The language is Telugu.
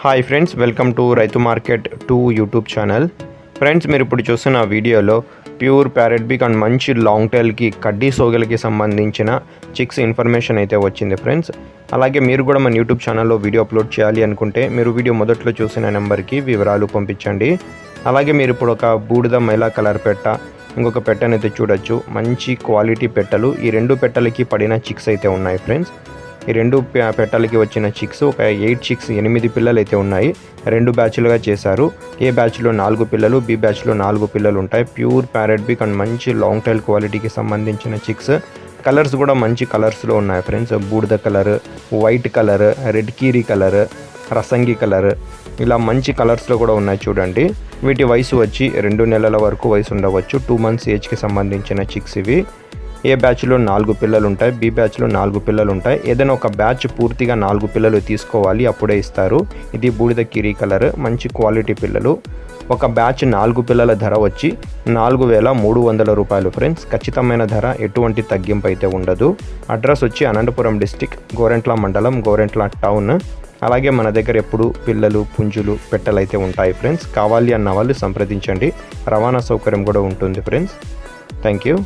హాయ్ ఫ్రెండ్స్, వెల్కమ్ టు రైతు మార్కెట్ 2 యూట్యూబ్ ఛానల్. ఫ్రెండ్స్, మీరు ఇప్పుడు చూస్తున్న వీడియోలో ప్యూర్ ప్యారెట్ బిగ్ అండ్ మంచి లాంగ్ టైల్కి కడ్డీ సోగలకి సంబంధించిన చిక్స్ ఇన్ఫర్మేషన్ అయితే వచ్చింది ఫ్రెండ్స్. అలాగే మీరు కూడా మన యూట్యూబ్ ఛానల్లో వీడియో అప్లోడ్ చేయాలి అనుకుంటే మీరు వీడియో మొదట్లో చూసిన నెంబర్కి వివరాలు పంపించండి. అలాగే మీరు ఇప్పుడు ఒక బూడిద మైలా కలర్ పెట్ట, ఇంకొక పెట్టనైతే చూడొచ్చు. మంచి క్వాలిటీ పెట్టలు, ఈ రెండు పెట్టలకి పడిన చిక్స్ అయితే ఉన్నాయి ఫ్రెండ్స్. ఈ రెండు పెట్టలకి వచ్చిన చిక్స్ ఒక 8 చిక్స్ 8 పిల్లలు అయితే ఉన్నాయి. 2 బ్యాచ్లుగా చేశారు. ఏ బ్యాచ్లో 4 పిల్లలు, బి బ్యాచ్లో 4 పిల్లలు ఉంటాయి. ప్యూర్ ప్యారెట్ బిగ్ అండ్ మంచి లాంగ్ టైల్ క్వాలిటీకి సంబంధించిన చిక్స్. కలర్స్ కూడా మంచి కలర్స్లో ఉన్నాయి ఫ్రెండ్స్. బూడిద కలర్, వైట్ కలర్, రెడ్ కీరీ కలర్, రసంగి కలర్, ఇలా మంచి కలర్స్లో కూడా ఉన్నాయి చూడండి. వీటి వయసు వచ్చి 2 నెలల వరకు వయసు ఉండవచ్చు. 2 మంత్స్ ఏజ్కి సంబంధించిన చిక్స్ ఇవి. ఏ బ్యాచ్లో 4 పిల్లలు ఉంటాయి, బి బ్యాచ్లో 4 పిల్లలు ఉంటాయి. ఏదైనా ఒక బ్యాచ్ పూర్తిగా 4 పిల్లలు తీసుకోవాలి, అప్పుడే ఇస్తారు. ఇది బూడిద కిరీ కలర్, మంచి క్వాలిటీ పిల్లలు. ఒక బ్యాచ్ 4 పిల్లల ధర వచ్చి 4,300 రూపాయలు ఫ్రెండ్స్. ఖచ్చితమైన ధర, ఎటువంటి తగ్గింపు అయితే ఉండదు. అడ్రస్ వచ్చి అనంతపురం డిస్టిక్, గోరెంట్ల మండలం, గోరెంట్ల టౌన్. అలాగే మన దగ్గర ఎప్పుడు పిల్లలు, పుంజులు, పెట్టలు అయితే ఉంటాయి ఫ్రెండ్స్. కావాలి అన్న వాళ్ళు సంప్రదించండి. రవాణా సౌకర్యం కూడా ఉంటుంది ఫ్రెండ్స్. Thank you.